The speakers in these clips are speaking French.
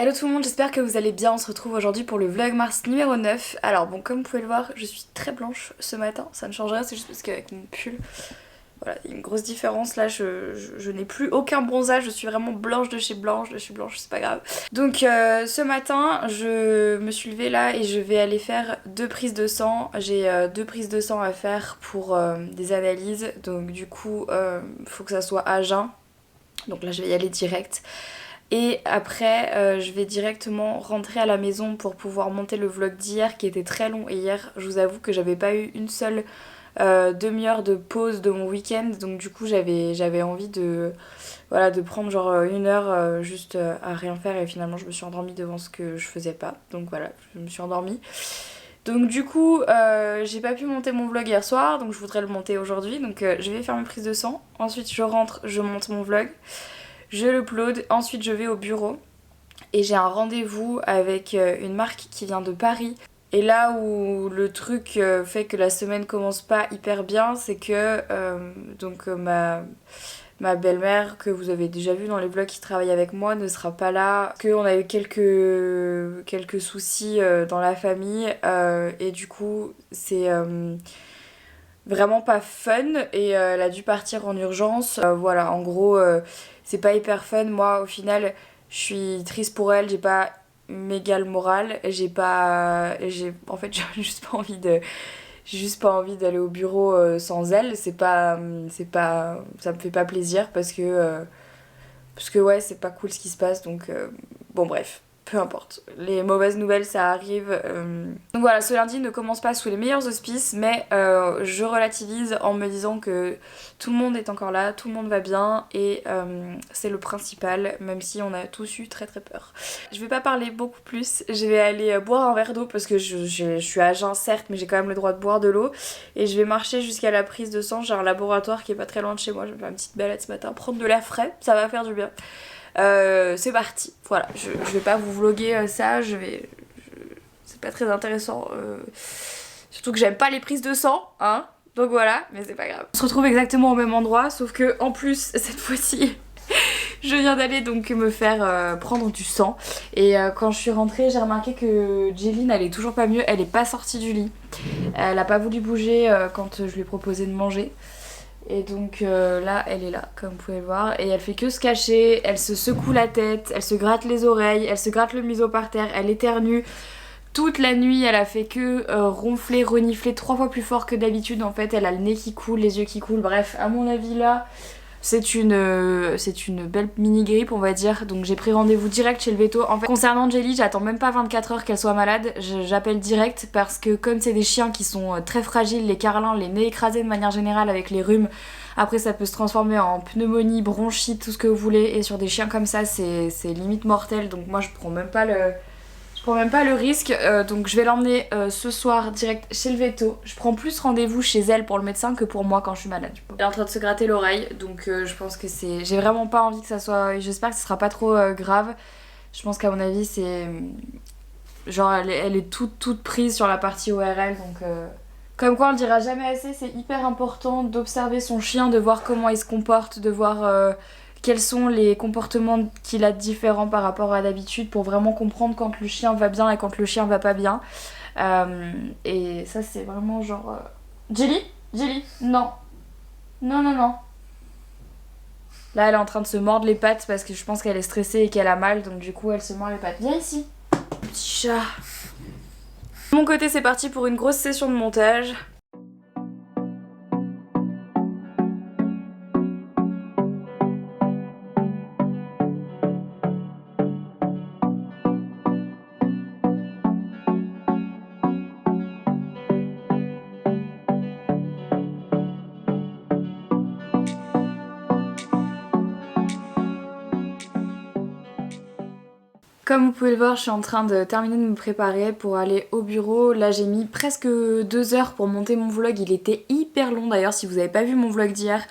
Hello tout le monde, j'espère que vous allez bien. On se retrouve aujourd'hui pour le vlogmas numéro 9. Alors bon, comme vous pouvez le voir, je suis très blanche ce matin. Ça ne change rien, c'est juste parce qu'avec mon pull, voilà, il y a une grosse différence. Là, je n'ai plus aucun bronzage, je suis vraiment blanche de chez blanche, c'est pas grave. Donc ce matin, je me suis levée là et je vais aller faire 2 prises de sang. J'ai 2 prises de sang à faire pour des analyses. Donc du coup, faut que ça soit à jeun. Donc là, je vais y aller direct. Et après, je vais directement rentrer à la maison pour pouvoir monter le vlog d'hier qui était très long. Et hier, je vous avoue que j'avais pas eu une seule demi-heure de pause de mon week-end. Donc du coup, j'avais envie de, voilà, de prendre genre 1 heure juste à rien faire. Et finalement, je me suis endormie devant ce que je faisais pas. Donc voilà, je me suis endormie. Donc du coup, j'ai pas pu monter mon vlog hier soir. Donc je voudrais le monter aujourd'hui. Donc je vais faire mes prises de sang. Ensuite, je rentre, je monte mon vlog. Je l'upload, ensuite je vais au bureau et j'ai un rendez-vous avec une marque qui vient de Paris. Et là où le truc fait que la semaine commence pas hyper bien, c'est que ma belle-mère, que vous avez déjà vu dans les vlogs qui travaille avec moi, ne sera pas là. Parce qu'on a eu quelques soucis dans la famille et du coup c'est vraiment pas fun et elle a dû partir en urgence. Voilà, en gros, c'est pas hyper fun. Moi, au final, je suis triste pour elle, j'ai pas méga le moral, en fait, j'ai juste pas envie d'aller au bureau sans elle. Ça me fait pas plaisir parce que ouais, c'est pas cool ce qui se passe, donc bon, bref. Peu importe, les mauvaises nouvelles ça arrive. Donc voilà, ce lundi ne commence pas sous les meilleurs auspices, mais je relativise en me disant que tout le monde est encore là, tout le monde va bien et c'est le principal, même si on a tous eu très très peur. Je vais pas parler beaucoup plus, je vais aller boire un verre d'eau parce que je suis à jeun certes, mais j'ai quand même le droit de boire de l'eau et je vais marcher jusqu'à la prise de sang. J'ai un laboratoire qui est pas très loin de chez moi, je vais faire une petite balade ce matin, prendre de l'air frais, ça va faire du bien. C'est parti, voilà, je vais pas vous vloguer ça, c'est pas très intéressant, surtout que j'aime pas les prises de sang, hein, donc voilà, mais c'est pas grave. On se retrouve exactement au même endroit, sauf que en plus, cette fois-ci, je viens d'aller donc me faire prendre du sang, et quand je suis rentrée, j'ai remarqué que Jeline, elle est toujours pas mieux, elle est pas sortie du lit, elle a pas voulu bouger quand je lui ai proposé de manger. Et donc là, elle est là, comme vous pouvez le voir, et elle fait que se cacher, elle se secoue la tête, elle se gratte les oreilles, elle se gratte le museau par terre, elle éternue. Toute la nuit, elle a fait que ronfler, renifler 3 fois plus fort que d'habitude. En fait, elle a le nez qui coule, les yeux qui coulent. Bref, à mon avis, là, c'est une belle mini-grippe, on va dire. Donc j'ai pris rendez-vous direct chez le veto. En fait, concernant Jelly, j'attends même pas 24 heures qu'elle soit malade. J'appelle direct parce que comme c'est des chiens qui sont très fragiles, les carlins, les nez écrasés de manière générale avec les rhumes, après ça peut se transformer en pneumonie, bronchite, tout ce que vous voulez. Et sur des chiens comme ça, c'est limite mortel. Donc moi, je prends même pas le risque, donc je vais l'emmener ce soir direct chez le veto. Je prends plus rendez-vous chez elle pour le médecin que pour moi quand je suis malade. Elle est en train de se gratter l'oreille, donc je pense que c'est... J'ai vraiment pas envie que ça soit... J'espère que ce sera pas trop grave. Je pense qu'à mon avis c'est... Genre elle est toute prise sur la partie ORL, donc... Comme quoi on le dira jamais assez, c'est hyper important d'observer son chien, de voir comment il se comporte, de voir... quels sont les comportements qu'il a de différents par rapport à d'habitude pour vraiment comprendre quand le chien va bien et quand le chien va pas bien. Et ça c'est vraiment genre... Jelly, non. Non, non, non. Là elle est en train de se mordre les pattes parce que je pense qu'elle est stressée et qu'elle a mal, donc du coup elle se mord les pattes. Viens ici. Petit chat. De mon côté c'est parti pour une grosse session de montage. Comme vous pouvez le voir, je suis en train de terminer de me préparer pour aller au bureau. Là j'ai mis presque 2 heures pour monter mon vlog, il était hyper long d'ailleurs. Si vous n'avez pas vu mon vlog d'hier,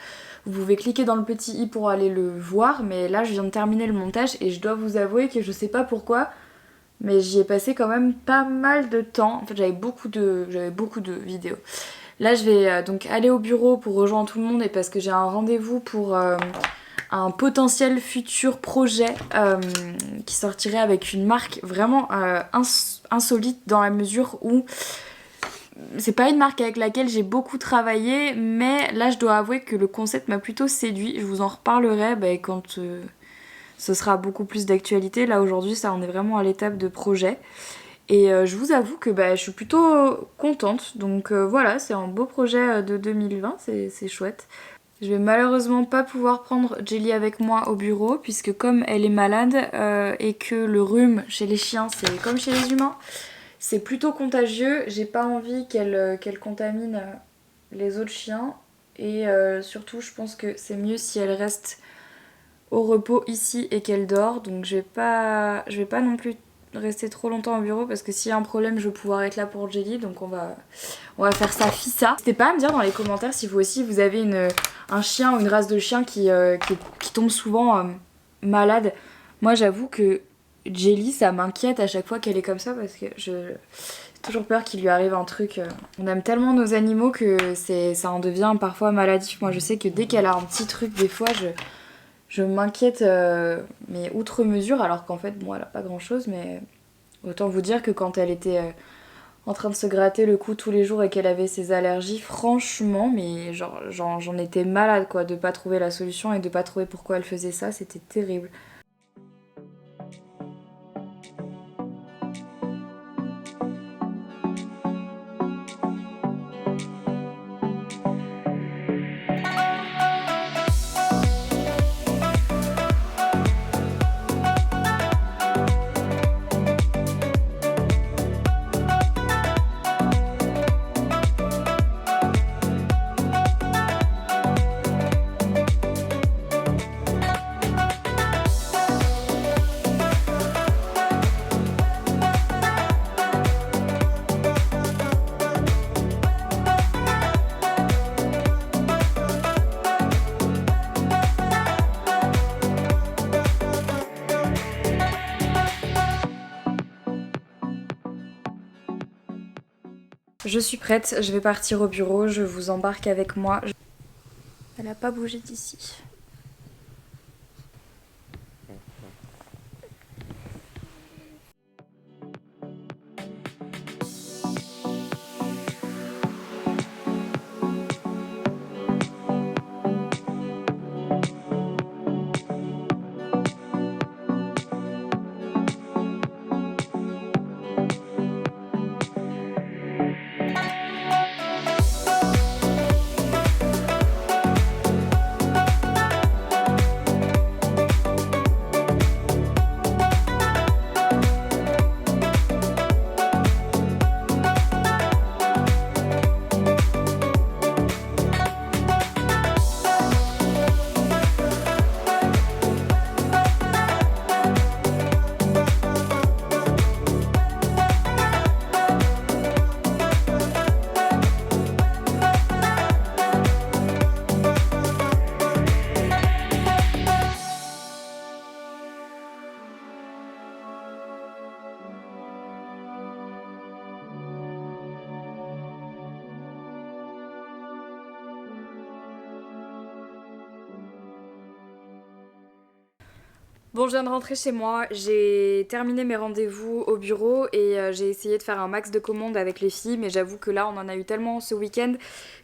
vous pouvez cliquer dans le petit i pour aller le voir. Mais là je viens de terminer le montage et je dois vous avouer que je sais pas pourquoi, mais j'y ai passé quand même pas mal de temps. En fait j'avais beaucoup de vidéos. Là je vais donc aller au bureau pour rejoindre tout le monde et parce que j'ai un rendez-vous pour un potentiel futur projet qui sortirait avec une marque vraiment insolite dans la mesure où c'est pas une marque avec laquelle j'ai beaucoup travaillé, mais là je dois avouer que le concept m'a plutôt séduit. Je vous en reparlerai quand ce sera beaucoup plus d'actualité. Là aujourd'hui ça on est vraiment à l'étape de projet. Et je vous avoue que je suis plutôt contente. Donc voilà, c'est un beau projet de 2020, c'est chouette. Je vais malheureusement pas pouvoir prendre Jelly avec moi au bureau puisque comme elle est malade et que le rhume chez les chiens c'est comme chez les humains, c'est plutôt contagieux. J'ai pas envie qu'elle contamine les autres chiens et surtout je pense que c'est mieux si elle reste au repos ici et qu'elle dort. Donc je vais pas non plus rester trop longtemps au bureau parce que s'il y a un problème je vais pouvoir être là pour Jelly, donc on va faire ça fissa. N'hésitez pas à me dire dans les commentaires si vous aussi vous avez un chien ou une race de chien qui tombe souvent malade. Moi j'avoue que Jelly ça m'inquiète à chaque fois qu'elle est comme ça parce que j'ai toujours peur qu'il lui arrive un truc. On aime tellement nos animaux que ça en devient parfois maladif. Moi je sais que dès qu'elle a un petit truc des fois je m'inquiète, mais outre mesure, alors qu'en fait, bon, elle a pas grand chose, mais autant vous dire que quand elle était en train de se gratter le cou tous les jours et qu'elle avait ses allergies, franchement, mais genre, j'en étais malade, quoi, de pas trouver la solution et de pas trouver pourquoi elle faisait ça, c'était terrible. Je suis prête, je vais partir au bureau, je vous embarque avec moi. Elle a pas bougé d'ici. Bon, je viens de rentrer chez moi, j'ai terminé mes rendez-vous au bureau et j'ai essayé de faire un max de commandes avec les filles, mais j'avoue que là on en a eu tellement ce week-end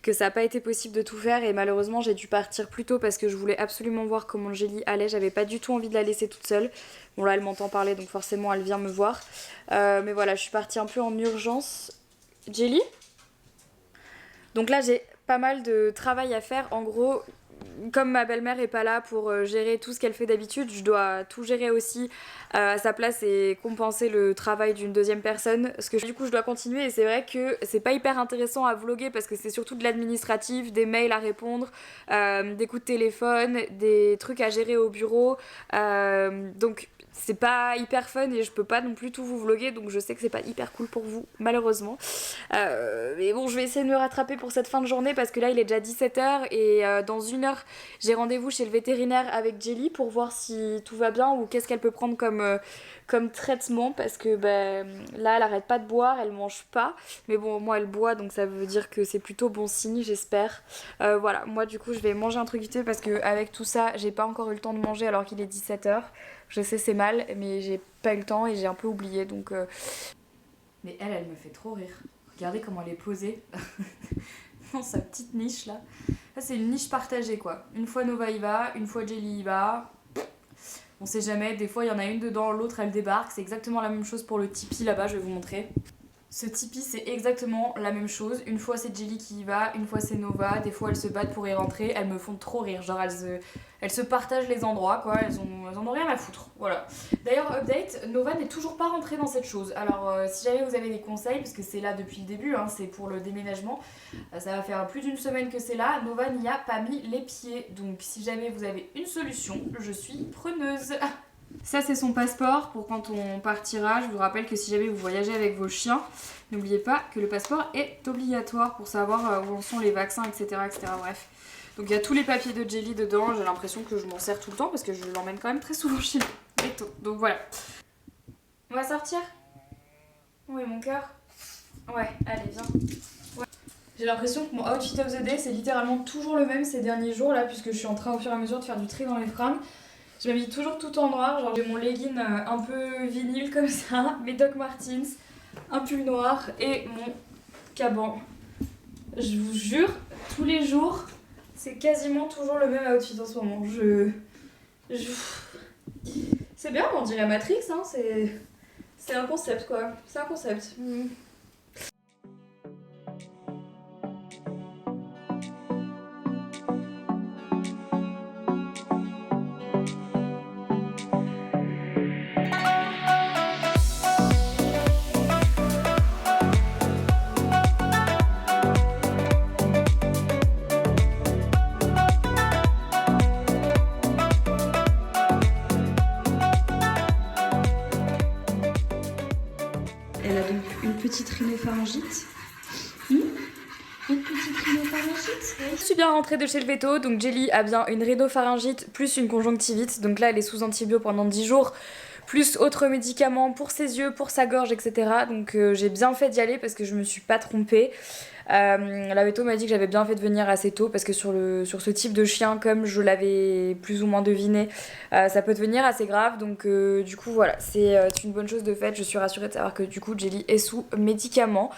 que ça n'a pas été possible de tout faire et malheureusement j'ai dû partir plus tôt parce que je voulais absolument voir comment Jelly allait, j'avais pas du tout envie de la laisser toute seule. Bon là elle m'entend parler donc forcément elle vient me voir, mais voilà je suis partie un peu en urgence. Jelly ? Donc là j'ai pas mal de travail à faire, en gros comme ma belle-mère est pas là pour gérer tout ce qu'elle fait d'habitude, je dois tout gérer aussi à sa place et compenser le travail d'une deuxième personne. Parce que du coup, je dois continuer et c'est vrai que c'est pas hyper intéressant à vlogger parce que c'est surtout de l'administratif, des mails à répondre, des coups de téléphone, des trucs à gérer au bureau. Donc c'est pas hyper fun et je peux pas non plus tout vous vlogger, donc je sais que c'est pas hyper cool pour vous malheureusement, mais bon je vais essayer de me rattraper pour cette fin de journée parce que là il est déjà 17h et dans 1 heure j'ai rendez-vous chez le vétérinaire avec Jelly pour voir si tout va bien ou qu'est-ce qu'elle peut prendre comme traitement parce que là elle arrête pas de boire, elle mange pas. Mais bon, moi elle boit donc ça veut dire que c'est plutôt bon signe, j'espère. Voilà, moi du coup je vais manger un truc vite fait parce que avec tout ça, j'ai pas encore eu le temps de manger alors qu'il est 17h. Je sais c'est mal, mais j'ai pas eu le temps et j'ai un peu oublié donc... Mais elle me fait trop rire. Regardez comment elle est posée dans sa petite niche là. Ça c'est une niche partagée quoi. Une fois Nova y va, une fois Jelly y va. On sait jamais, des fois il y en a une dedans, l'autre elle débarque. C'est exactement la même chose pour le Tipeee là-bas, je vais vous montrer. Ce Tipeee c'est exactement la même chose. Une fois c'est Jelly qui y va, une fois c'est Nova. Des fois elles se battent pour y rentrer. Elles me font trop rire. Genre elles se partagent les endroits quoi. Elles en ont rien à foutre. Voilà. D'ailleurs update, Nova n'est toujours pas rentrée dans cette chose. Alors si jamais vous avez des conseils, parce que c'est là depuis le début, hein, c'est pour le déménagement. Ça va faire plus d'une semaine que c'est là. Nova n'y a pas mis les pieds. Donc si jamais vous avez une solution, je suis preneuse. Ça c'est son passeport pour quand on partira. Je vous rappelle que si jamais vous voyagez avec vos chiens, n'oubliez pas que le passeport est obligatoire pour savoir où en sont les vaccins, etc. etc. Bref. Donc il y a tous les papiers de Jelly dedans. J'ai l'impression que je m'en sers tout le temps parce que je l'emmène quand même très souvent chez Beto. Donc voilà. On va sortir? Où est mon cœur? Ouais, allez viens. Ouais. J'ai l'impression que mon outfit of the day c'est littéralement toujours le même ces derniers jours là puisque je suis en train au fur et à mesure de faire du tri dans les fringues. Je m'habille toujours tout en noir, genre j'ai mon legging un peu vinyle comme ça, mes Doc Martens, un pull noir et mon caban. Je vous jure, tous les jours, c'est quasiment toujours le même outfit en ce moment. C'est bien, on dirait Matrix, hein, c'est un concept quoi, c'est un concept. Elle a donc une petite rhinopharyngite. Une petite rhinopharyngite. Je suis bien rentrée de chez le veto, donc Jelly a bien une rhinopharyngite plus une conjonctivite. Donc là elle est sous antibio pendant 10 jours, plus autres médicaments pour ses yeux, pour sa gorge, etc. Donc j'ai bien fait d'y aller parce que je me suis pas trompée. La veto m'a dit que j'avais bien fait de venir assez tôt parce que sur ce type de chien, comme je l'avais plus ou moins deviné, ça peut devenir assez grave. Donc du coup voilà, c'est une bonne chose de fait. Je suis rassurée de savoir que du coup Jelly est sous médicaments.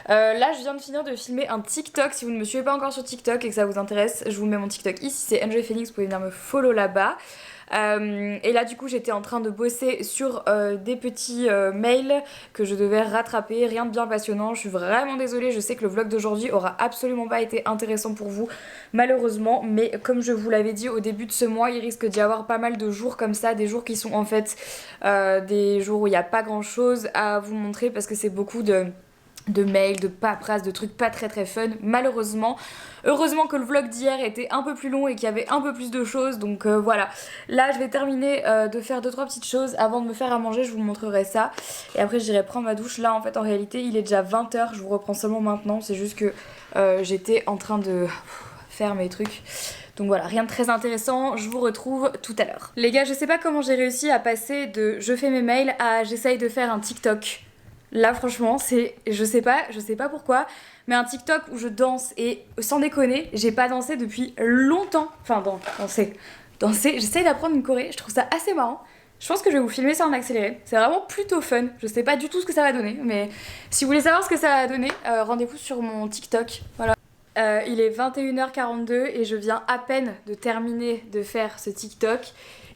Là je viens de finir de filmer un TikTok. Si vous ne me suivez pas encore sur TikTok et que ça vous intéresse, je vous mets mon TikTok ici, c'est Enjoy Phoenix, vous pouvez venir me follow là-bas. Et là du coup j'étais en train de bosser sur des petits mails que je devais rattraper, rien de bien passionnant, je suis vraiment désolée, je sais que le vlog d'aujourd'hui aura absolument pas été intéressant pour vous malheureusement, mais comme je vous l'avais dit au début de ce mois, il risque d'y avoir pas mal de jours comme ça, des jours qui sont en fait des jours où il n'y a pas grand chose à vous montrer parce que c'est beaucoup de mails, de paperasse, de trucs pas très très fun malheureusement. Heureusement que le vlog d'hier était un peu plus long et qu'il y avait un peu plus de choses donc voilà. Là je vais terminer de faire 2-3 petites choses avant de me faire à manger, je vous montrerai ça et après j'irai prendre ma douche. Là en fait en réalité il est déjà 20h, je vous reprends seulement maintenant, c'est juste que j'étais en train de faire mes trucs. Donc voilà, rien de très intéressant, je vous retrouve tout à l'heure. Les gars, je sais pas comment j'ai réussi à passer de je fais mes mails à j'essaye de faire un TikTok. Là franchement c'est, je sais pas pourquoi, mais un TikTok où je danse et sans déconner, j'ai pas dansé depuis longtemps. Enfin danser, j'essaye d'apprendre une choré, je trouve ça assez marrant. Je pense que je vais vous filmer ça en accéléré, c'est vraiment plutôt fun. Je sais pas du tout ce que ça va donner, mais si vous voulez savoir ce que ça va donner, rendez-vous sur mon TikTok, voilà. Il est 21h42 et je viens à peine de terminer de faire ce TikTok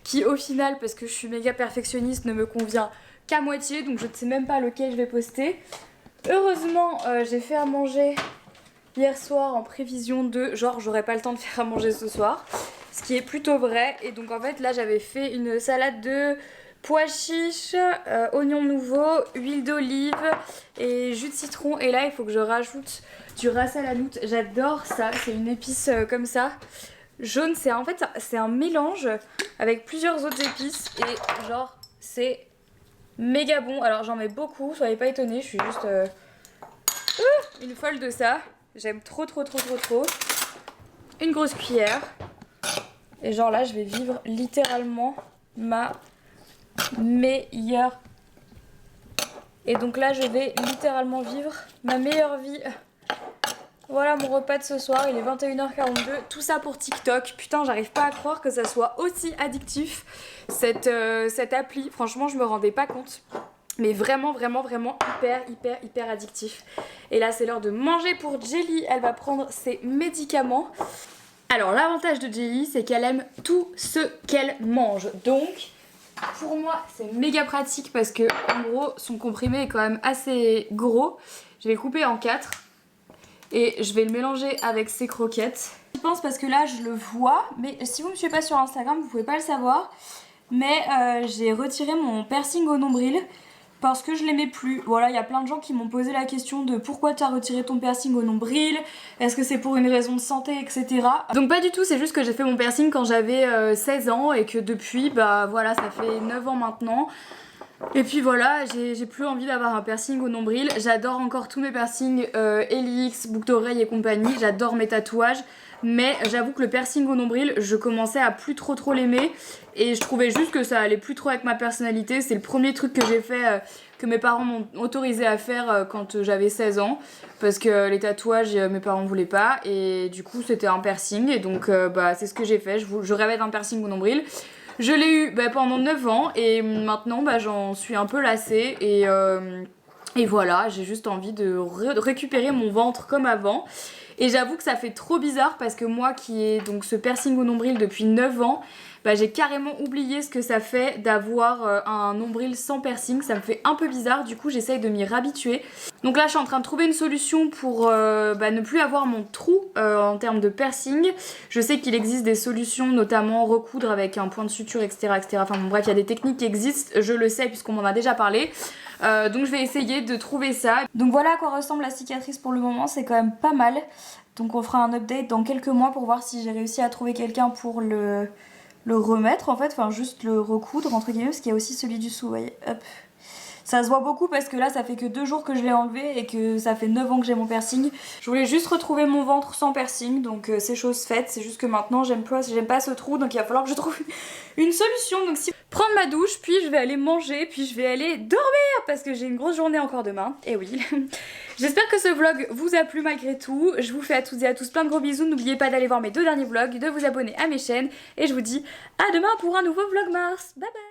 qui au final, parce que je suis méga perfectionniste, ne me convient qu'à moitié, donc je ne sais même pas lequel je vais poster. Heureusement j'ai fait à manger hier soir en prévision de genre j'aurais pas le temps de faire à manger ce soir, ce qui est plutôt vrai. Et donc en fait là j'avais fait une salade de pois chiches, oignons nouveaux, huile d'olive et jus de citron. Et là il faut que je rajoute du ras al hanout, j'adore ça, c'est une épice comme ça jaune, c'est en fait c'est un mélange avec plusieurs autres épices et genre c'est méga bon. Alors j'en mets beaucoup, soyez pas étonnés, je suis juste une folle de ça. J'aime trop. Une grosse cuillère. Et genre là je vais vivre littéralement ma meilleure. Et donc là je vais littéralement vivre ma meilleure vie. Voilà mon repas de ce soir, il est 21h42, tout ça pour TikTok. Putain, j'arrive pas à croire que ça soit aussi addictif, cette appli. Franchement, je me rendais pas compte. Mais vraiment, vraiment, vraiment hyper addictif. Et là, c'est l'heure de manger pour Jelly. Elle va prendre ses médicaments. Alors, l'avantage de Jelly, c'est qu'elle aime tout ce qu'elle mange. Donc, pour moi, c'est méga pratique parce que, en gros, son comprimé est quand même assez gros. Je vais le couper en 4. Et je vais le mélanger avec ses croquettes. Je pense parce que là je le vois, mais si vous me suivez pas sur Instagram vous pouvez pas le savoir. Mais j'ai retiré mon piercing au nombril parce que je l'aimais plus. Voilà, il y a plein de gens qui m'ont posé la question de pourquoi tu as retiré ton piercing au nombril, est-ce que c'est pour une raison de santé, etc. Donc pas du tout, c'est juste que j'ai fait mon piercing quand j'avais 16 ans et que depuis, bah voilà, ça fait 9 ans maintenant. Et puis voilà, j'ai plus envie d'avoir un piercing au nombril. J'adore encore tous mes piercings Helix, boucle d'oreille et compagnie. J'adore mes tatouages. Mais j'avoue que le piercing au nombril, je commençais à plus trop l'aimer. Et je trouvais juste que ça allait plus trop avec ma personnalité. C'est le premier truc que j'ai fait, que mes parents m'ont autorisé à faire quand j'avais 16 ans. Parce que les tatouages, mes parents voulaient pas. Et du coup, c'était un piercing. Et donc, bah, c'est ce que j'ai fait. Je rêvais d'un piercing au nombril. Je l'ai eu pendant 9 ans et maintenant j'en suis un peu lassée et voilà, j'ai juste envie de récupérer mon ventre comme avant. Et j'avoue que ça fait trop bizarre parce que moi qui ai donc ce piercing au nombril depuis 9 ans, j'ai carrément oublié ce que ça fait d'avoir un nombril sans piercing. Ça me fait un peu bizarre, du coup j'essaye de m'y réhabituer. Donc là je suis en train de trouver une solution pour ne plus avoir mon trou en termes de piercing. Je sais qu'il existe des solutions, notamment recoudre avec un point de suture, etc. Enfin bon, bref, il y a des techniques qui existent, je le sais puisqu'on m'en a déjà parlé. Donc je vais essayer de trouver ça. Donc voilà à quoi ressemble la cicatrice pour le moment, c'est quand même pas mal. Donc on fera un update dans quelques mois pour voir si j'ai réussi à trouver quelqu'un pour le remettre en fait, enfin juste le recoudre entre guillemets, parce qu'il y a aussi celui du dessous, vous voyez, hop. Ça se voit beaucoup parce que là ça fait que 2 jours que je l'ai enlevé et que ça fait 9 ans que j'ai mon piercing. Je voulais juste retrouver mon ventre sans piercing, donc c'est chose faite. C'est juste que maintenant j'aime pas ce trou, donc il va falloir que je trouve une solution. Donc si prendre ma douche, puis je vais aller manger, puis je vais aller dormir parce que j'ai une grosse journée encore demain. Et oui. J'espère que ce vlog vous a plu malgré tout. Je vous fais à toutes et à tous plein de gros bisous. N'oubliez pas d'aller voir mes 2 derniers vlogs, de vous abonner à mes chaînes et je vous dis à demain pour un nouveau vlogmas. Bye bye.